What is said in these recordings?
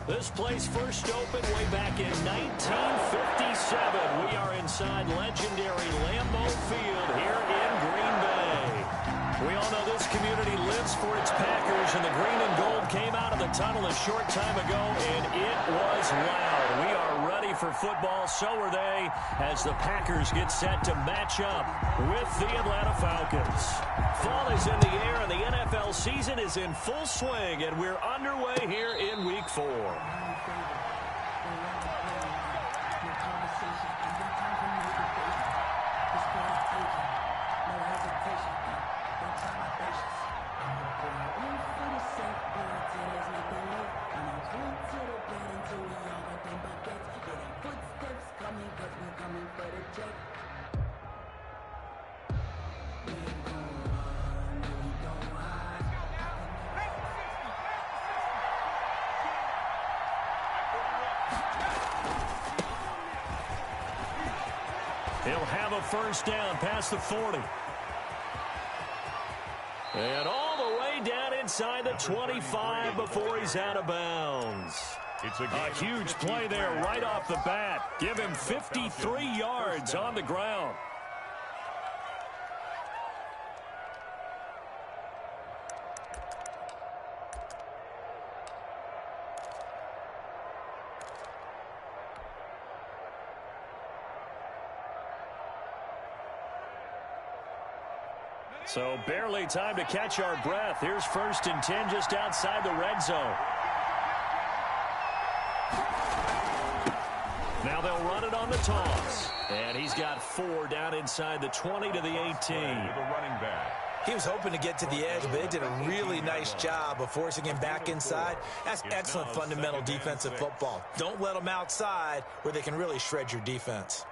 This place first opened way back in 1957. We are inside legendary Lambeau Field here in Green Bay. We all know this community lives for its Packers, and the green and gold came out of the tunnel a short time ago, and it was loud. We are ready for football, so are they, as the Packers get set to match up with the Atlanta Falcons. Fall is in the air, and the NFL season is in full swing, and we're underway here in Week 4. He'll have a first down past the 40. And all the way down inside the 25 before he's out of bounds. It's a huge play there right off the bat. Give him 53 yards on the ground. So barely time to catch our breath. Here's 1st and 10 just outside the red zone. Now they'll run it on the toss. And he's got 4 down inside the 20 to the 18. He was hoping to get to the edge, but they did a really nice job of forcing him back inside. That's excellent fundamental defensive football. Don't let them outside where they can really shred your defense.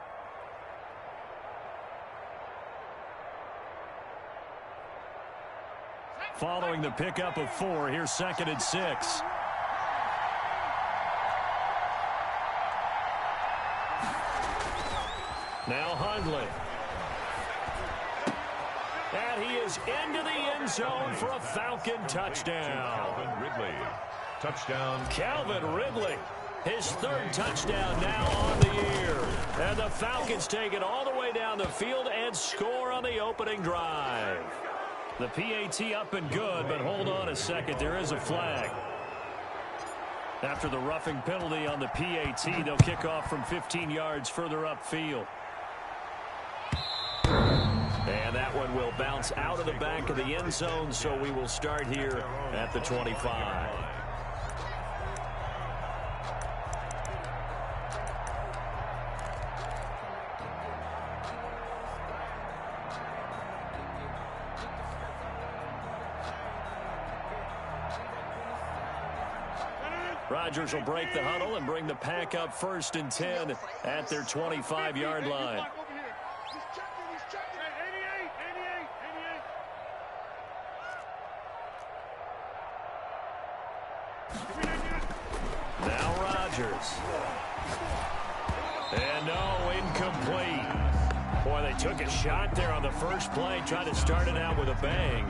Following the pickup of 4, here's 2nd and 6. Now Hundley. And he is into the end zone for a Falcon touchdown. Calvin Ridley. Touchdown. Calvin Ridley. His 3rd touchdown now on the year. And the Falcons take it all the way down the field and score on the opening drive. The PAT up and good, but hold on a second. There is a flag. After the roughing penalty on the PAT, they'll kick off from 15 yards further upfield. And that one will bounce out of the back of the end zone, so we will start here at the 25. Rodgers will break the huddle and bring the pack up 1st and 10 at their 25-yard line. Now Rodgers. And no, incomplete. Boy, they took a shot there on the first play, trying to start it out with a bang,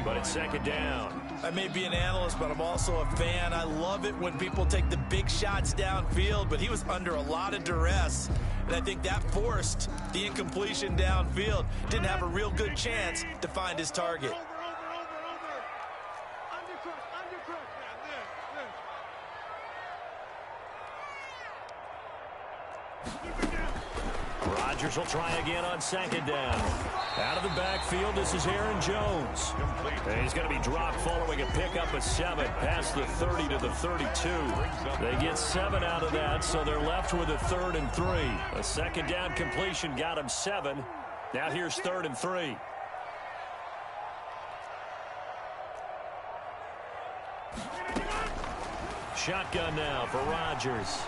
but it's 2nd down. I may be an analyst, but I'm also a fan. I love it when people take the big shots downfield, but he was under a lot of duress, and I think that forced the incompletion downfield. Didn't have a real good chance to find his target. Rodgers will try again on 2nd down. Out of the backfield, this is Aaron Jones. And he's going to be dropped following a pickup of 7 past the 30 to the 32. They get 7 out of that, so they're left with a 3rd and 3. A 2nd down completion got him 7. Now here's 3rd and 3. Shotgun now for Rodgers.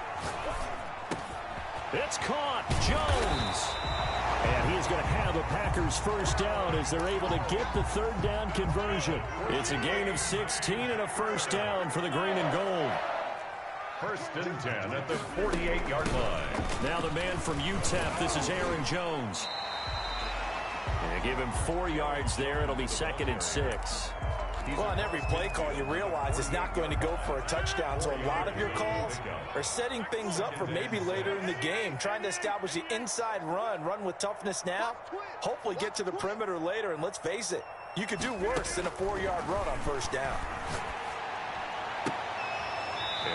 It's caught. Jones. And he's going to have the Packers first down as they're able to get the 3rd down conversion. It's a gain of 16 and a first down for the green and gold. 1st and 10 at the 48-yard line. Now the man from UTEP, this is Aaron Jones. And give him 4 yards there. It'll be 2nd and 6. Well, on every play call, you realize it's not going to go for a touchdown, so a lot of your calls are setting things up for maybe later in the game, trying to establish the inside run with toughness now, hopefully get to the perimeter later, and let's face it, you could do worse than a 4-yard run on first down.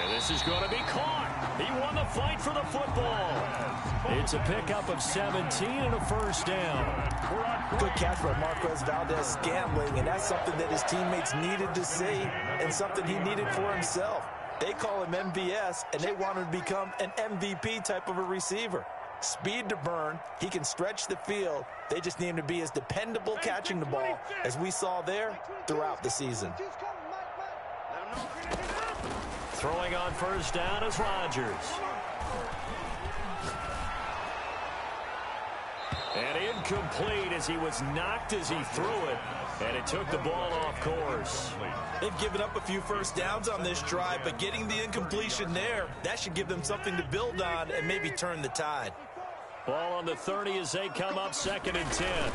And this is going to be caught. He won the fight for the football. It's a pickup of 17 and a first down. Good catch by Marquez Valdez-Scantling, and that's something that his teammates needed to see and something he needed for himself. They call him MVS, and they want him to become an MVP type of a receiver. Speed to burn. He can stretch the field. They just need him to be as dependable catching the ball as we saw there throughout the season. Throwing on first down is Rodgers. And incomplete as he was knocked as he threw it. And it took the ball off course. They've given up a few first downs on this drive, but getting the incompletion there, that should give them something to build on and maybe turn the tide. Ball on the 30 as they come up 2nd and 10.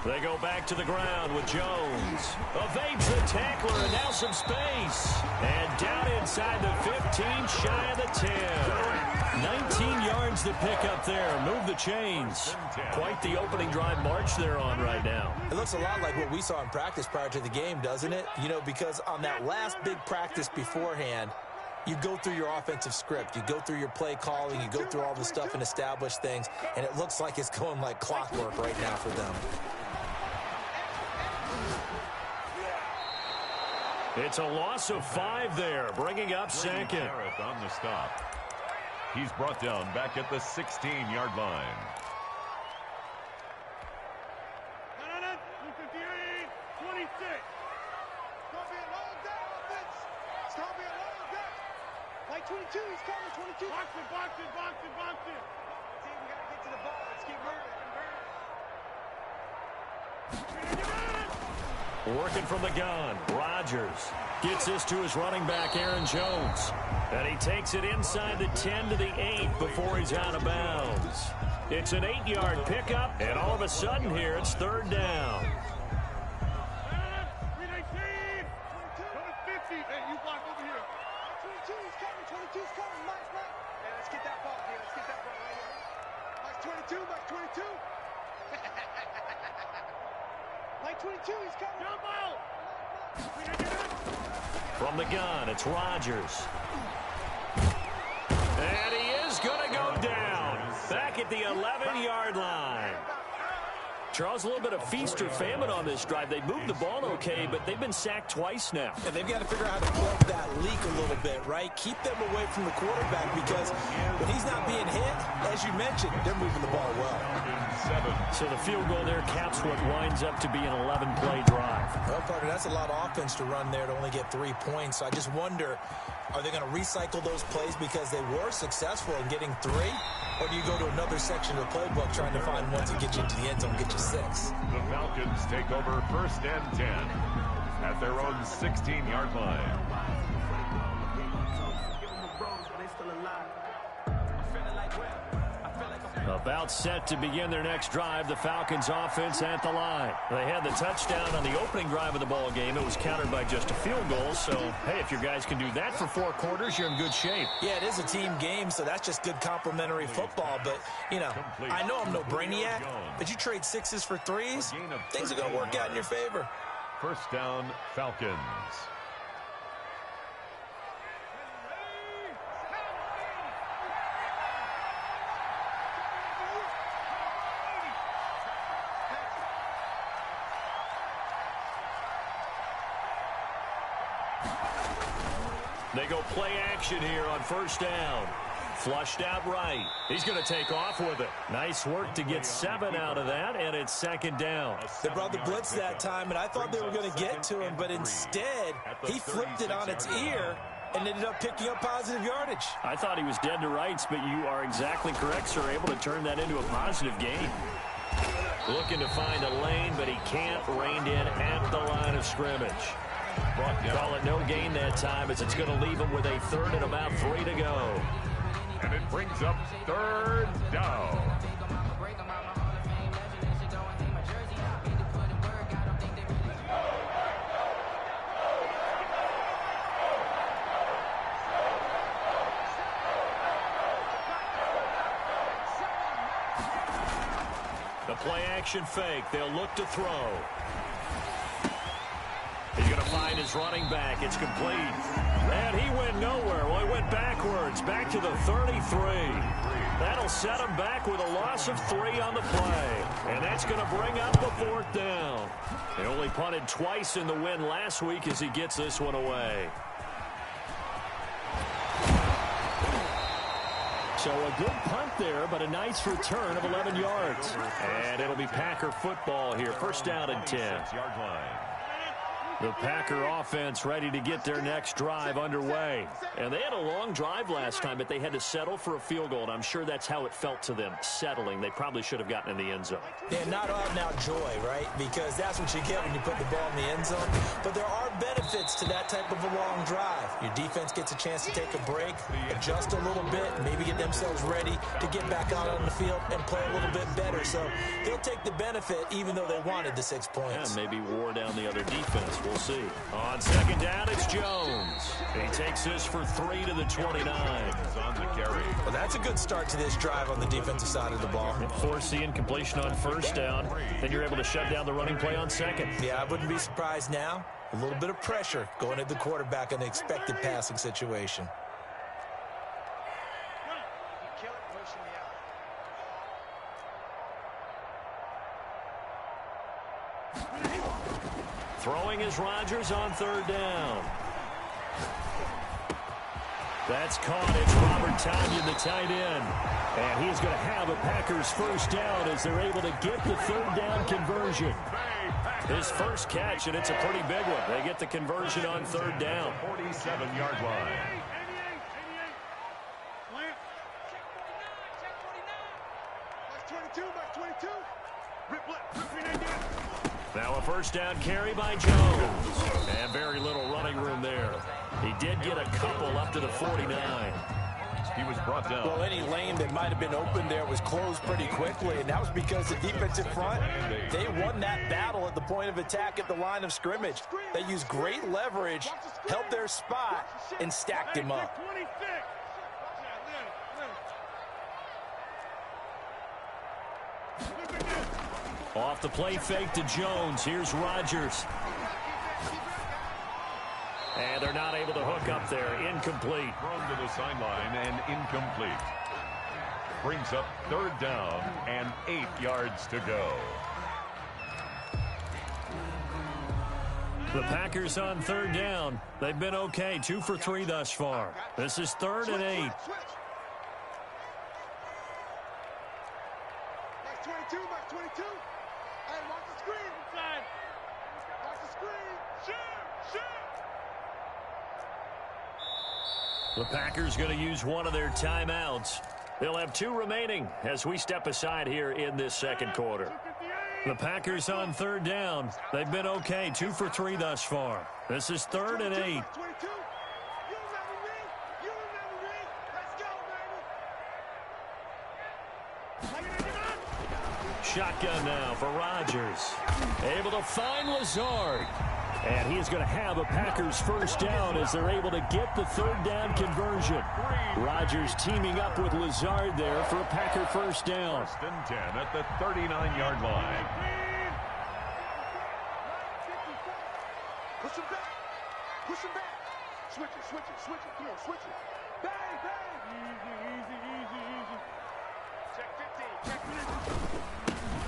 They go back to the ground with Jones. Evades the tackler and now some space. And down inside the 15, shy of the 10. 19 yards to pick up there. Move the chains. Quite the opening drive march they're on right now. It looks a lot like what we saw in practice prior to the game, doesn't it? You know, because on that last big practice beforehand, you go through your offensive script. You go through your play calling. You go through all the stuff and establish things. And it looks like it's going like clockwork right now for them. It's a loss of 5 there, bringing up 2nd. On the stop. He's brought down back at the 16-yard line. Working from the gun, Rodgers gets this to his running back, Aaron Jones. And he takes it inside the 10 to the 8 before he's out of bounds. It's an 8-yard pickup, and all of a sudden here, it's 3rd down. From the gun, it's Rodgers. And he is going to go down. Back at the 11-yard line. Charles, a little bit of feast or famine on this drive. They moved the ball okay, but they've been sacked twice now. And they've got to figure out how to plug that leak a little bit, right? Keep them away from the quarterback because when he's not being hit, as you mentioned, they're moving the ball well. So the field goal there caps what winds up to be an 11-play drive. Well, partner, that's a lot of offense to run there to only get 3 points. So I just wonder, are they going to recycle those plays because they were successful in getting 3? Or do you go to another section of the playbook trying to find one to get you into the end zone, get you 6? The Falcons take over 1st and 10 at their own 16-yard line. About set to begin their next drive, the Falcons offense at the line. They had the touchdown on the opening drive of the ball game. It was countered by just a field goal. So, hey, if your guys can do that for 4 quarters, you're in good shape. Yeah, it is a team game, so that's just good complimentary football. But, you know, I know I'm no brainiac, but you trade 6s for 3s, things are going to work out in your favor. 1st down, Falcons. They go play action here on 1st down. Flushed out right. He's going to take off with it. Nice work to get 7 out of that, and it's 2nd down. They brought the blitz that time, and I thought they were going to get to him, but instead, he flipped it on its ear and ended up picking up positive yardage. I thought he was dead to rights, but you are exactly correct, sir. Able to turn that into a positive gain. Looking to find a lane, but he can't. Reined in at the line of scrimmage. Call it no gain that time as it's going to leave him with a 3rd and about 3 to go. And it brings up 3rd down. Play action fake. They'll look to throw. He's going to find his running back. It's complete. And he went nowhere. Well, he went backwards, back to the 33. That'll set him back with a loss of 3 on the play. And that's going to bring up the 4th down. He only punted twice in the win last week as he gets this one away. So a good punt there, but a nice return of 11 yards. And it'll be Packer football here. First down and 10. The Packer offense ready to get their next drive underway. And they had a long drive last time, but they had to settle for a field goal. And I'm sure that's how it felt to them, settling. They probably should have gotten in the end zone. Yeah, not out and out joy, right? Because that's what you get when you put the ball in the end zone. But there are benefits to that type of a long drive. Your defense gets a chance to take a break, adjust a little bit, maybe get themselves ready to get back out on the field and play a little bit better. So they'll take the benefit even though they wanted the 6 points. Yeah, maybe wore down the other defense. We'll see. On second down, it's Jones. He takes this for 3 to the 29. On the carry. Well, that's a good start to this drive on the defensive side of the ball. Force the incompletion on first down. Then you're able to shut down the running play on second. Yeah, I wouldn't be surprised now. A little bit of pressure going at the quarterback in an expected passing situation. Throwing is Rodgers on third down. That's caught. It's Robert Tonyan, the tight end. And he's going to have a Packers first down as they're able to get the third down conversion. His first catch, and it's a pretty big one. They get the conversion on third down. 47-yard line. Now a first down carry by Jones. And very little running room there. He did get a couple up to the 49. He was brought down. Well, any lane that might have been open there was closed pretty quickly, and that was because the defensive front, they won that battle at the point of attack at the line of scrimmage. They used great leverage, held their spot, and stacked him up. Off the play fake to Jones. Here's Rodgers. And they're not able to hook up there. Incomplete. Thrown to the sideline and incomplete. Brings up third down and 8 yards to go. The Packers on third down. They've been okay. 2 for 3 thus far. This is 3rd and 8. The Packers going to use one of their timeouts. They'll have 2 remaining as we step aside here in this second quarter. The Packers on third down. They've been okay. 2 for 3 thus far. This is 3rd and 8. Shotgun now for Rodgers. Able to find Lazard. And he's going to have a Packers first down as they're able to get the third down conversion. Rodgers teaming up with Lazard there for a Packer first down. 1st and 10 at the 39-yard line. Push him back. Push him back. Switch it, switch it, switch it. Come on, switch it. Bang, bang. Easy. Check 15, check 15.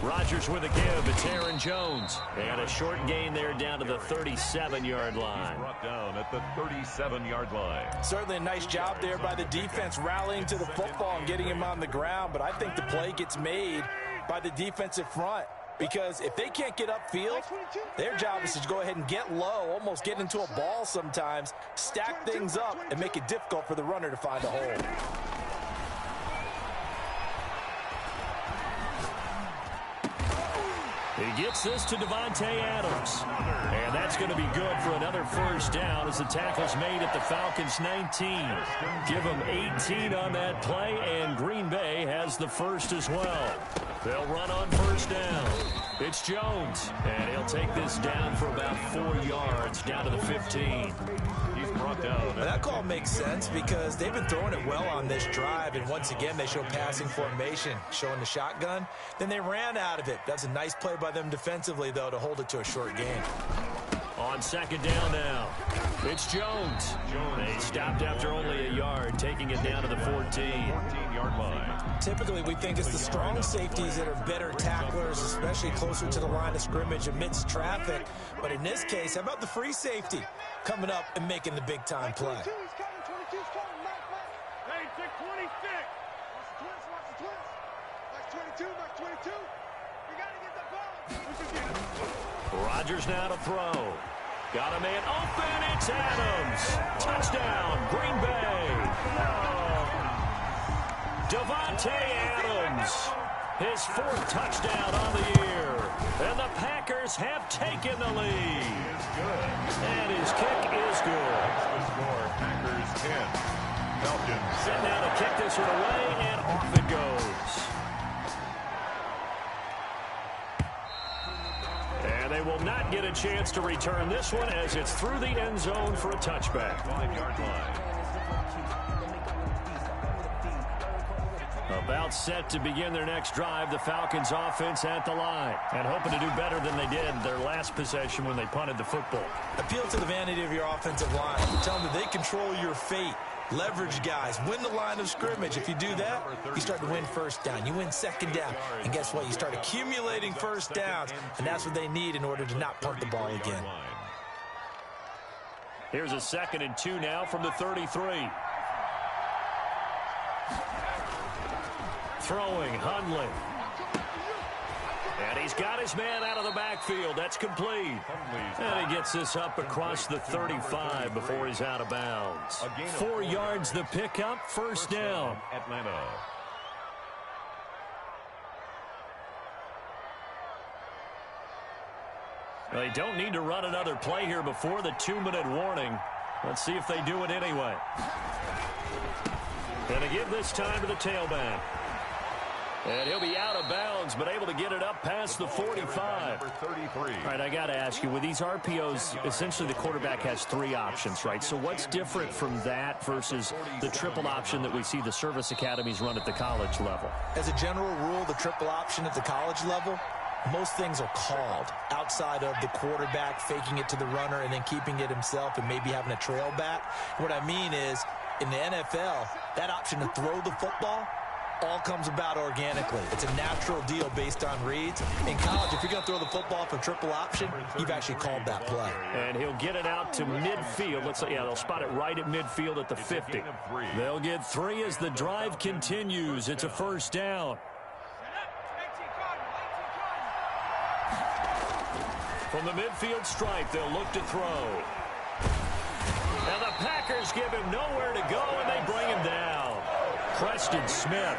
Rodgers with a give. It's Aaron Jones. And a short gain there down to the 37-yard line. He's brought down at the 37-yard line. Certainly a nice job there by the defense rallying to the football and getting him on the ground. But I think the play gets made by the defensive front. Because if they can't get upfield, their job is to go ahead and get low, almost get into a ball sometimes, stack things up, and make it difficult for the runner to find a hole. He gets this to Devontae Adams. And that's going to be good for another first down as the tackle's made at the Falcons 19. Give them 18 on that play, and Green Bay has the first as well. They'll run on first down. It's Jones, and he'll take this down for about 4 yards, down to the 15. He's brought down. That call makes sense because they've been throwing it well on this drive, and once again they show passing formation, showing the shotgun. Then they ran out of it. That's a nice play by them defensively, though, to hold it to a short gain. On second down now, it's Jones. They stopped after only a yard, taking it down to the 14-yard line. Typically, we think it's the strong safeties that are better tacklers, especially closer to the line of scrimmage amidst traffic. But in this case, how about the free safety coming up and making the big-time play? 22, he's coming. 22's coming. Mike. Hey, check 26. Watch the twist. Watch 22. Watch 22. You got to get the ball. Rodgers now to throw. Got a man open. It's Adams. Touchdown, Green Bay. Davante Adams, his 4th touchdown on the year. And the Packers have taken the lead. And his kick is good. The score, Packers 10. Falcons. Set now to kick this one away, and off it goes. And they will not get a chance to return this one as it's through the end zone for a touchback. 5-yard line. About set to begin their next drive, the Falcons offense at the line, and hoping to do better than they did their last possession when they punted the football. Appeal to the vanity of your offensive line. Tell them that they control your fate. Leverage guys. Win the line of scrimmage. If you do that, you start to win first down. You win second down. And guess what? You start accumulating first downs, and that's what they need in order to not punt the ball again. Here's a 2nd and 2 now from the 33. Throwing, Hundley. And he's got his man out of the backfield. That's complete. And he gets this up across the 35 before he's out of bounds. 4 yards the pickup, first down. Atlanta. They don't need to run another play here before the 2-minute warning. Let's see if they do it anyway. And they give this time to the tailback. And he'll be out of bounds, but able to get it up past the 45. All right, I got to ask you, with these RPOs, essentially the quarterback has 3 options, right? So what's different from that versus the triple option that we see the service academies run at the college level? As a general rule, the triple option at the college level, most things are called outside of the quarterback faking it to the runner and then keeping it himself and maybe having a trail back. What I mean is, in the NFL, that option to throw the football all comes about organically. It's a natural deal based on reads. In college, if you're going to throw the football for triple option, you've actually called that play. And he'll get it out to midfield. Let's say, yeah, they'll spot it right at midfield at the 50. They'll get 3 as the drive continues. It's a first down. From the midfield stripe, they'll look to throw. And the Packers give him nowhere to go, and they bring him down. Preston Smith,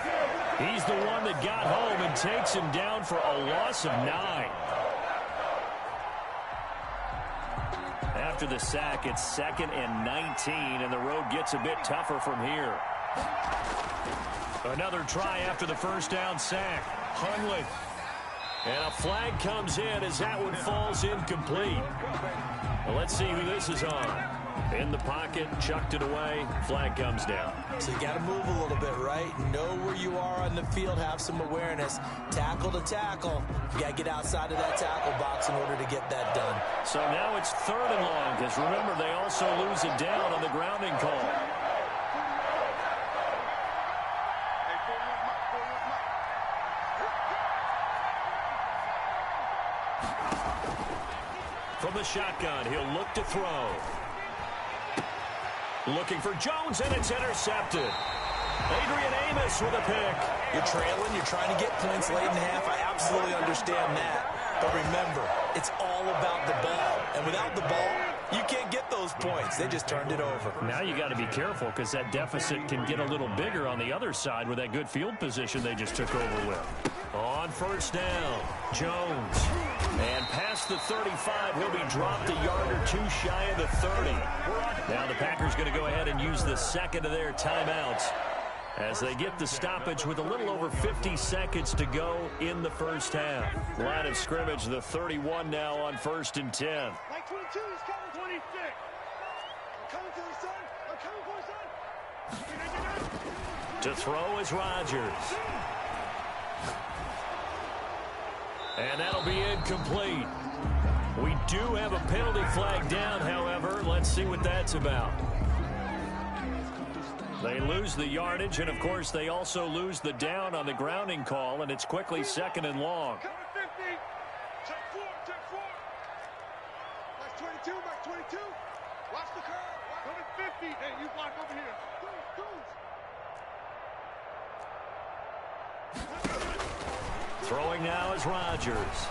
he's the one that got home and takes him down for a loss of 9. After the sack, it's 2nd and 19, and the road gets a bit tougher from here. Another try after the first down sack. Hundley. And a flag comes in as that one falls incomplete. Well, let's see who this is on. In the pocket, chucked it away, flag comes down. So you got to move a little bit, right? Know where you are on the field, have some awareness. Tackle to tackle. You got to get outside of that tackle box in order to get that done. So now it's 3rd and long, because remember, they also lose it down on the grounding call. From the shotgun, he'll look to throw. Looking for Jones, and it's intercepted. Adrian Amos with a pick. You're trailing. You're trying to get points late in the half. I absolutely understand that. But remember, it's all about the ball. And without the ball, you can't get those points. They just turned it over. Now you got to be careful because that deficit can get a little bigger on the other side with that good field position they just took over with. On first down, Jones. And past the 35, he'll be dropped a yard or 2 shy of the 30. Now the Packers going to go ahead and use the 2nd of their timeouts. as they get the stoppage with a little over 50 seconds to go in the first half. Line of scrimmage, the 31 now on 1st and 10. Like 22, he's coming. 26. I'm coming to the sun. I'm coming for the sun. To throw is Rodgers. And that'll be incomplete. We do have a penalty flag down, however. Let's see what that's about. They lose the yardage, and, of course, they also lose the down on the grounding call, and it's quickly 2nd and long. Coming 50. Check 4. Check 4. Max 22. Max 22. Watch the curve. Coming 50. Hey, you block over here. Throwing now is Rodgers.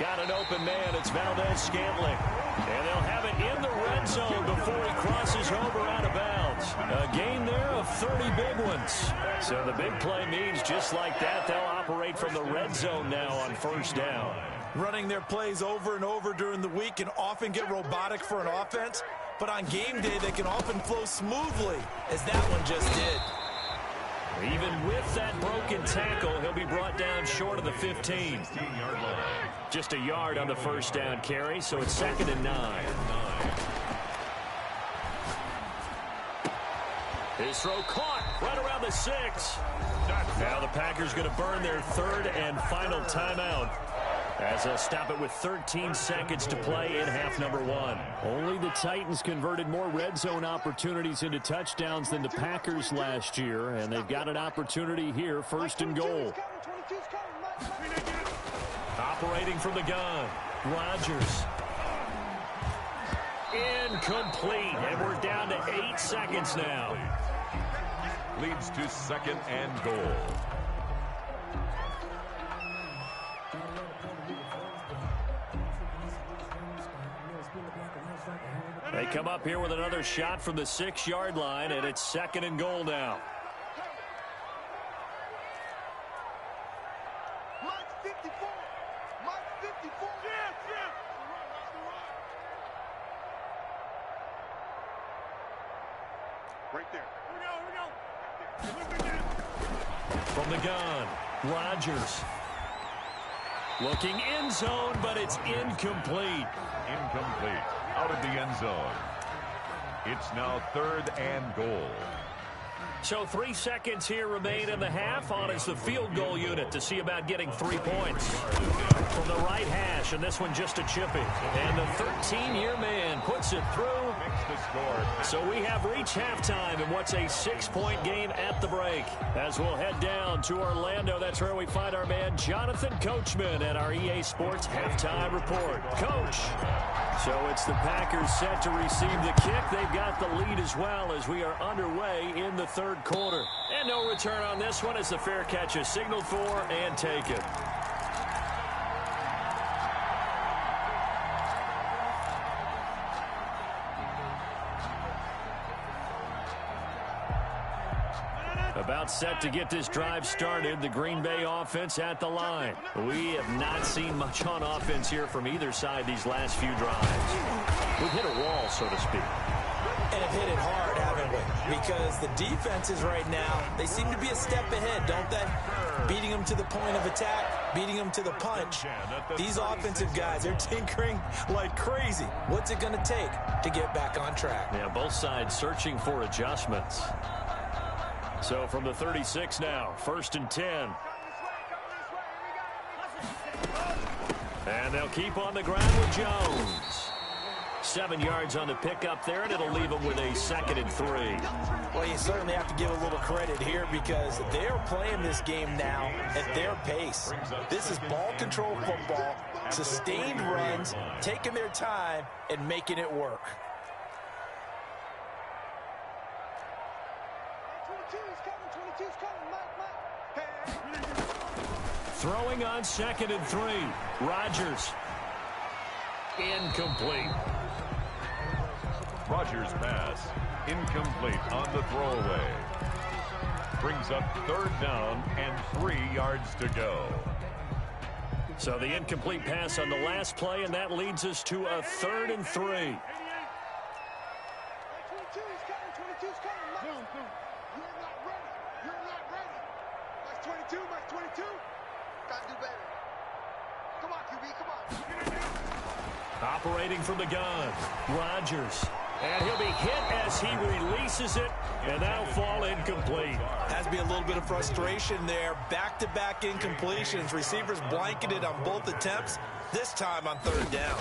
Got an open man. It's Valdez-Scantling. And they'll have it in the red zone before he crosses over out of bounds. A gain there of 30 big ones. So the big play means just like that, they'll operate from the red zone now on 1st down. Running their plays over and over during the week can often get robotic for an offense, but on game day they can often flow smoothly, as that one just did. Even with that broken tackle, he'll be brought down short of the 15. Just a yard on the 1st down carry, so it's 2nd and 9. His throw caught right around the 6. Now the Packers going to burn their 3rd and final timeout, as they'll stop it with 13 seconds to play in half number 1. Only the Titans converted more red zone opportunities into touchdowns than the Packers last year, and they've got an opportunity here, 1st and goal. Operating from the gun, Rodgers. Incomplete, and we're down to 8 seconds now. Leads to 2nd and goal. They come up here with another shot from the 6-yard line, and it's 2nd and goal now. Mike 54. Mike 54. Yes, yes. Right there. Here we go. From the gun, Rodgers. Looking end zone, but it's incomplete. Incomplete. Out of the end zone. It's now 3rd and goal. So 3 seconds here remain in the half. On is the field goal unit to see about getting 3 points. From the right hash, and this one just a chipping. And the 13-year man puts it through. So we have reached halftime in what's a 6-point game at the break. As we'll head down to Orlando, that's where we find our man Jonathan Coachman at our EA Sports Halftime Report. Coach. So it's the Packers set to receive the kick. They've got the lead as well as we are underway in the 3rd quarter. And no return on this one as the fair catch is signaled for and taken. About set to get this drive started, the Green Bay offense at the line. We have not seen much on offense here from either side these last few drives. We've hit a wall, so to speak. And have hit it hard, haven't we? Because the defenses right now, they seem to be a step ahead, don't they? Beating them to the point of attack, beating them to the punch. These offensive guys, they're tinkering like crazy. What's it going to take to get back on track? Yeah, both sides searching for adjustments. So from the 36 now, 1st and 10. And they'll keep on the ground with Jones. 7 yards on the pickup there, and it'll leave them with a 2nd and 3. Well, you certainly have to give a little credit here because they're playing this game now at their pace. This is ball control football, sustained runs, taking their time, and making it work. Throwing on 2nd and 3. Rodgers. Incomplete. Rodgers' pass. Incomplete on the throwaway. Brings up 3rd down and 3 yards to go. So the incomplete pass on the last play, and that leads us to a 3rd and 3. 22's coming, Mike. You're not ready. You're not ready. Mike's 22. Mike's 22. Gotta do better. Come on, QB. Come on. Operating from the gun, Rodgers. And he'll be hit as he releases it, and that'll fall incomplete. Has to be a little bit of frustration there. Back-to-back incompletions. Receivers blanketed on both attempts, this time on third down.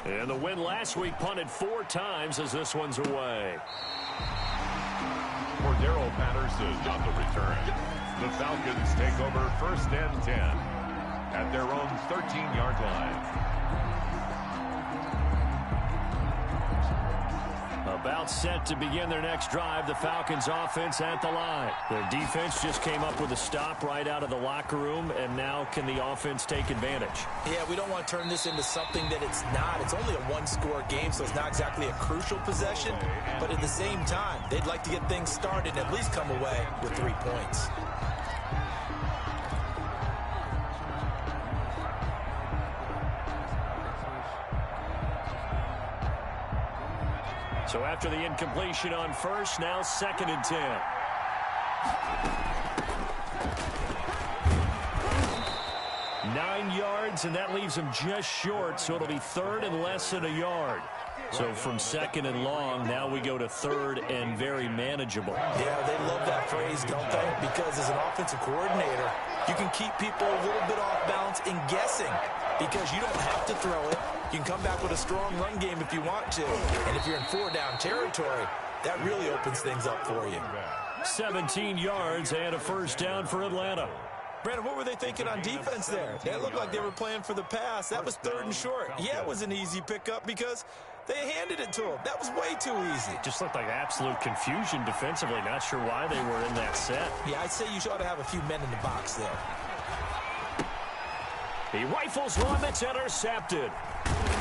And the win last week punted 4 times as this one's away. For Darrell Patterson on the return. The Falcons take over 1st and 10 at their own 13-yard line. About set to begin their next drive, the Falcons offense at the line. Their defense just came up with a stop right out of the locker room, and now can the offense take advantage? Yeah, we don't want to turn this into something that it's not. It's only a one-score game, so it's not exactly a crucial possession. But at the same time, they'd like to get things started and at least come away with 3 points. So after the incompletion on first, now 2nd and 10. Nine yards, and that leaves him just short, so it'll be 3rd and less than a yard. So from 2nd and long, now we go to 3rd and very manageable. Yeah, they love that phrase, don't they? Because as an offensive coordinator, you can keep people a little bit off balance in guessing because you don't have to throw it. You can come back with a strong run game if you want to. And if you're in 4-down territory, that really opens things up for you. 17 yards and a 1st down for Atlanta. Brandon, what were they thinking on defense there? They looked like they were playing for the pass. That was 3rd and short. Yeah, it was an easy pickup because they handed it to him. That was way too easy. Just looked like absolute confusion defensively. Not sure why they were in that set. Yeah, I'd say you ought to have a few men in the box there. He rifles one that's intercepted.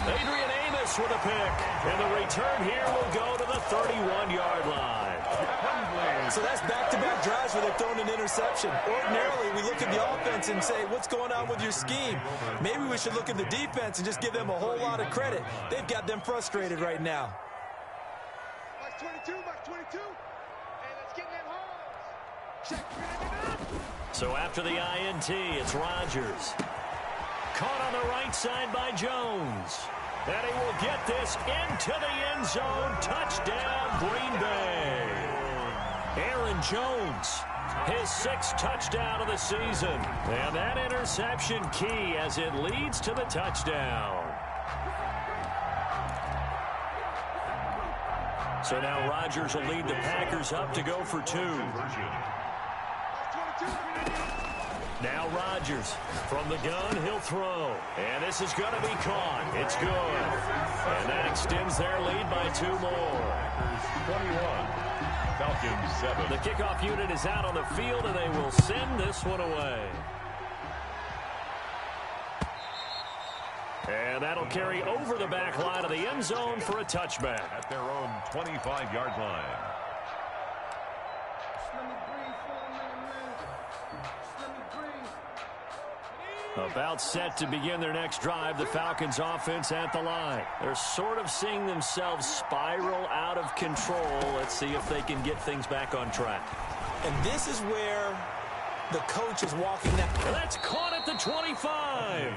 Adrian Amos with a pick. And the return here will go to the 31-yard line. So that's back-to-back drives where they've thrown an interception. Ordinarily, we look at the offense and say, what's going on with your scheme? Maybe we should look at the defense and just give them a whole lot of credit. They've got them frustrated right now. Mike's 22. Mike's 22. Hey, let's get in that hole. Check. So after the INT, it's Rodgers. Caught on the right side by Jones. And he will get this into the end zone. Touchdown, Green Bay. Aaron Jones, his 6th touchdown of the season. And that interception key as it leads to the touchdown. So now Rodgers will lead the Packers up to go for 2. Now Rodgers from the gun, he'll throw. And this is going to be caught. It's good. And that extends their lead by 2 more. 21. Falcons 7. The kickoff unit is out on the field, and they will send this one away. And that'll carry over the back line of the end zone for a touchback. At their own 25-yard line. About set to begin their next drive, the Falcons offense at the line. They're sort of seeing themselves spiral out of control. Let's see if they can get things back on track. And this is where the coach is walking that. That's caught at the 25.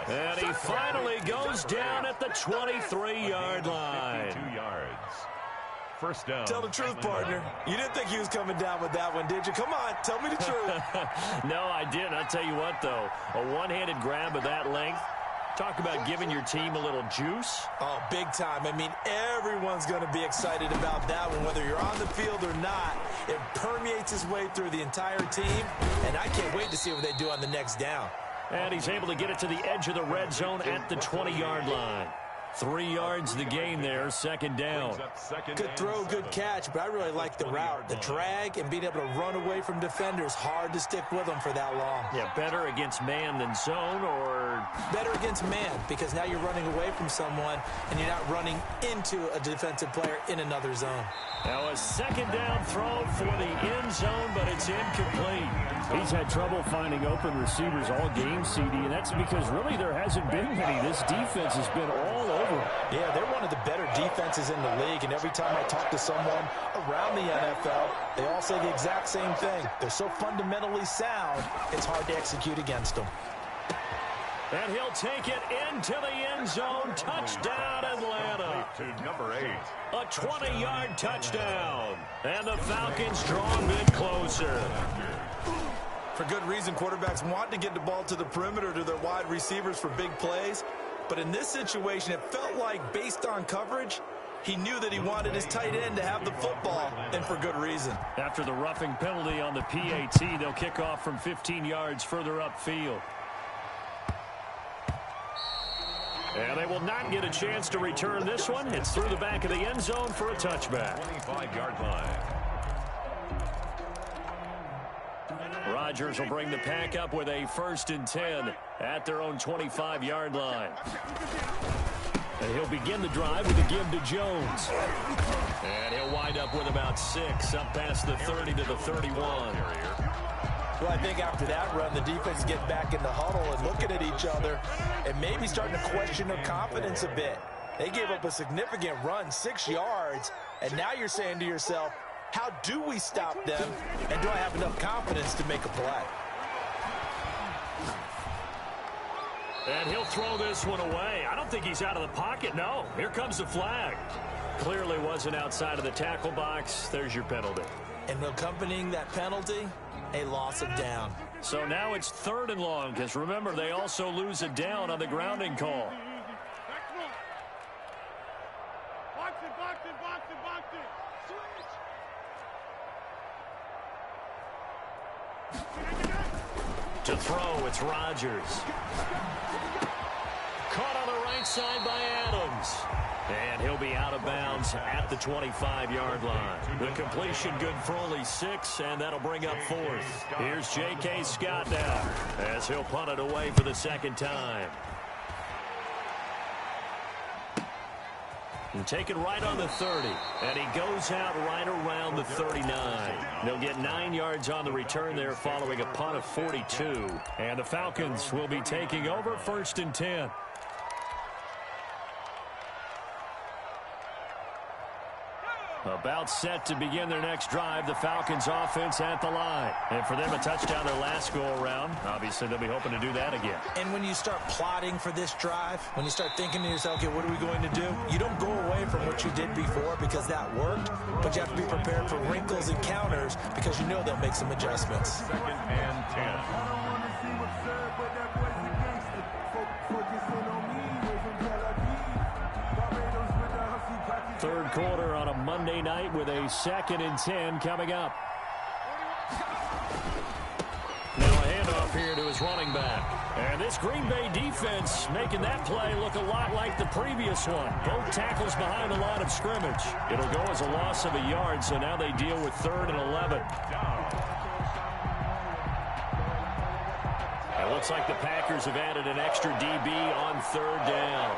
And he finally goes down at the 23-yard line. 52 yards. 1st down. Tell the truth, partner. You didn't think he was coming down with that one, did you? Come on, tell me the truth. No, I didn't. I'll tell you what, though. A one-handed grab of that length. Talk about giving your team a little juice. Oh, big time. I mean, everyone's going to be excited about that one, whether you're on the field or not. It permeates its way through the entire team, and I can't wait to see what they do on the next down. And he's able to get it to the edge of the red zone at the 20-yard line. 3 yards the gain there, 2nd down. Good throw, good catch, but I really like the route. The drag and being able to run away from defenders, hard to stick with them for that long. Yeah, better against man than zone, or? Better against man, because now you're running away from someone and you're not running into a defensive player in another zone. Now a 2nd down throw for the end zone, but it's incomplete. He's had trouble finding open receivers all game, CD, and that's because really there hasn't been many. This defense has been all over him. Yeah, they're one of the better defenses in the league, and every time I talk to someone around the NFL, they all say the exact same thing. They're so fundamentally sound, it's hard to execute against them. And he'll take it into the end zone. Touchdown, Atlanta. To number 8. A 20-yard touchdown. And the Falcons draw a bit closer. For good reason, quarterbacks want to get the ball to the perimeter to their wide receivers for big plays. But in this situation, it felt like, based on coverage, he knew that he wanted his tight end to have the football, and for good reason. After the roughing penalty on the PAT, they'll kick off from 15 yards further upfield. And they will not get a chance to return this one. It's through the back of the end zone for a touchback. 25-yard line. Rodgers will bring the pack up with a 1st and 10 at their own 25-yard line. And he'll begin the drive with a give to Jones. And he'll wind up with about 6 up past the 30 to the 31. Well, I think after that run, the defense is getting back in the huddle and looking at each other and maybe starting to question their confidence a bit. They gave up a significant run, 6 yards, and now you're saying to yourself, how do we stop them, and do I have enough confidence to make a play? And he'll throw this one away. I don't think he's out of the pocket. No, here comes the flag. Clearly wasn't outside of the tackle box. There's your penalty. And accompanying that penalty, a loss of down. So now it's 3rd and long, because remember, they also lose a down on the grounding call. To throw, it's Rodgers. Caught on the right side by Adams. And he'll be out of bounds at the 25-yard line. The completion good for only 6, and that'll bring up 4th. Here's J.K. Scott now, as he'll punt it away for the 2nd time. And taken right on the 30, and he goes out right around the 39. They'll get 9 yards on the return there following a punt of 42. And the Falcons will be taking over 1st and 10. About set to begin their next drive, the Falcons offense at the line. And for them, a touchdown their last go-around. Obviously, they'll be hoping to do that again. And when you start plotting for this drive, when you start thinking to yourself, okay, what are we going to do? You don't go away from what you did before because that worked, but you have to be prepared for wrinkles and counters because you know they'll make some adjustments. 2nd and 10. 3rd quarter on a Monday night with a 2nd and 10 coming up. Now a handoff here to his running back. And this Green Bay defense making that play look a lot like the previous one. Both tackles behind the line of scrimmage. It'll go as a loss of a yard, so now they deal with 3rd and 11. It looks like the Packers have added an extra DB on 3rd down.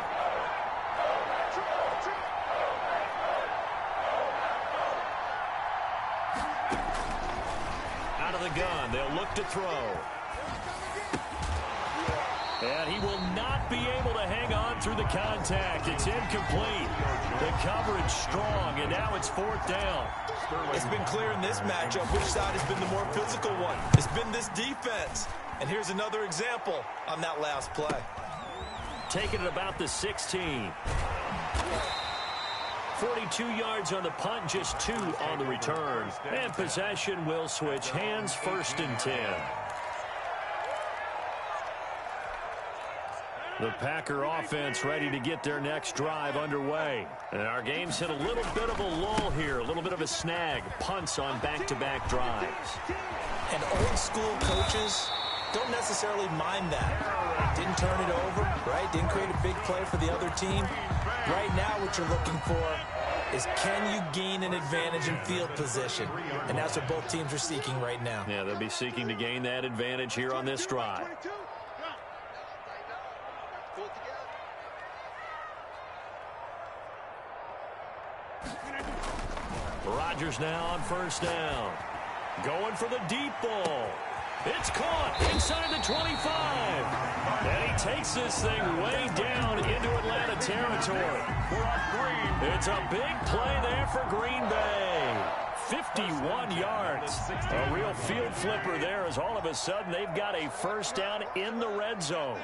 Out of the gun, they'll look to throw. And he will not be able to hang on through the contact. It's incomplete. The coverage strong, and now it's 4th down. It's been clear in this matchup which side has been the more physical one. It's been this defense. And here's another example on that last play. Taking it about the 16. 42 yards on the punt, just 2 on the return. And possession will switch hands, 1st and 10. The Packer offense ready to get their next drive underway. And our game's hit a little bit of a lull here, a little bit of a snag. Punts on back-to-back drives. And old school coaches don't necessarily mind that. Didn't turn it over, right? Didn't create a big play for the other team. Right now what you're looking for is, can you gain an advantage in field position? And that's what both teams are seeking right now. Yeah, they'll be seeking to gain that advantage here on this drive. Rodgers now on 1st down. Going for the deep ball. It's caught inside the 25. And he takes this thing way down into Atlanta territory. It's a big play there for Green Bay. 51 yards. A real field flipper there as all of a sudden they've got a first down in the red zone.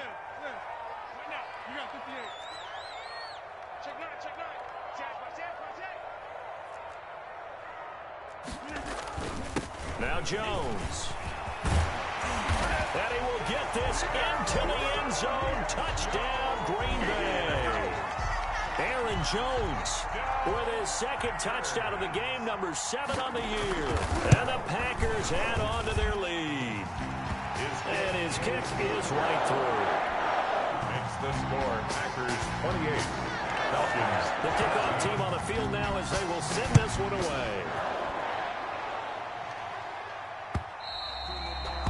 Now Jones. And he will get this into the end zone. Touchdown, Green Bay. Aaron Jones with his second touchdown of the game, number 7 on the year. And the Packers add on to their lead. And his kick is right through. Makes the score Packers 28. Falcons. The kickoff team on the field now as they will send this one away.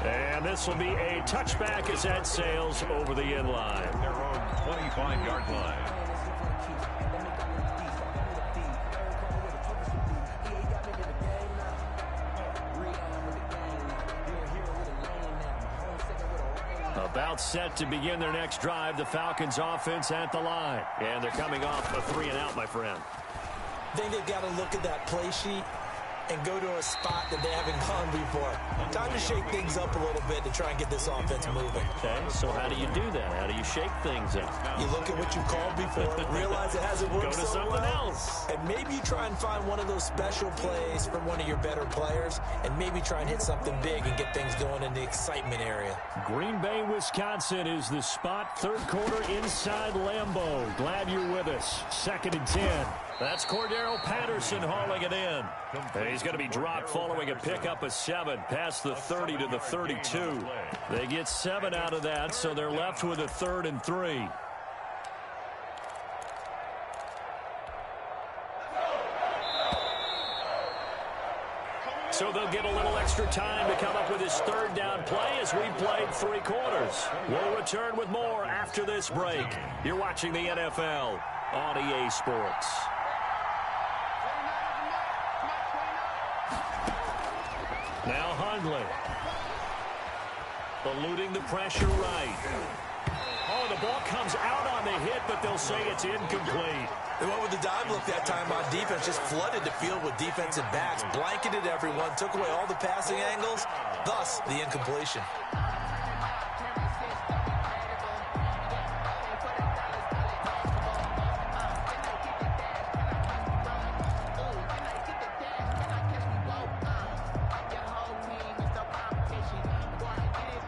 And this will be a touchback as that sails over the end line. Their own 25-yard line. About set to begin their next drive, the Falcons offense at the line. And they're coming off a 3-and-out, my friend. I think they've got to look at that play sheet and go to a spot that they haven't gone before. Time to shake things up a little bit to try and get this offense moving. Okay, so how do you do that? How do you shake things up? You look at what you called before, realize it hasn't worked Go to so something well, else. and maybe you try and find one of those special plays from one of your better players, and maybe try and hit something big and get things going in the excitement area. Green Bay, Wisconsin is the spot. Third quarter inside Lambeau. Glad you're with us. 2nd and 10. That's Cordero Patterson hauling it in. And he's going to be dropped following a pickup of 7 past the 30 to the 32. They get 7 out of that, so they're left with a 3rd and 3. So they'll get a little extra time to come up with his 3rd down play as we played 3 quarters. We'll return with more after this break. You're watching the NFL on EA Sports. Now Hundley. Eluding the pressure right. Oh, the ball comes out on the hit, but they'll say it's incomplete. They went with the dive look that time on defense, just flooded the field with defensive backs, blanketed everyone, took away all the passing angles, thus the incompletion.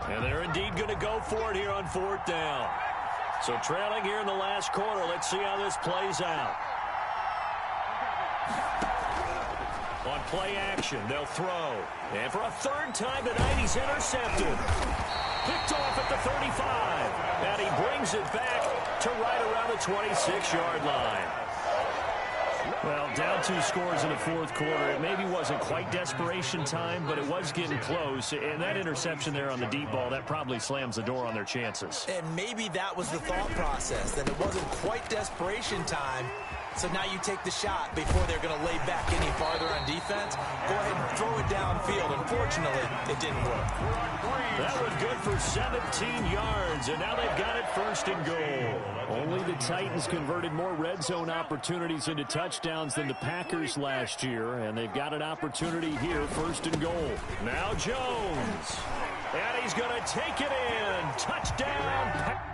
And they're indeed going to go for it here on 4th down. So trailing here in the last quarter. Let's see how this plays out. On play action, they'll throw. And for a 3rd time tonight, he's intercepted. Picked off at the 35. And he brings it back to right around the 26-yard line. Well, down 2 scores in the 4th quarter. It maybe wasn't quite desperation time, but it was getting close. And that interception there on the deep ball, that probably slams the door on their chances. And maybe that was the thought process, that it wasn't quite desperation time. So now you take the shot before they're going to lay back any farther on defense. Go ahead and throw it downfield. Unfortunately, it didn't work. That was good for 17 yards, and now they've got it 1st and goal. Only the Titans converted more red zone opportunities into touchdowns than the Packers last year, and they've got an opportunity here, 1st and goal. Now Jones, and he's going to take it in. Touchdown.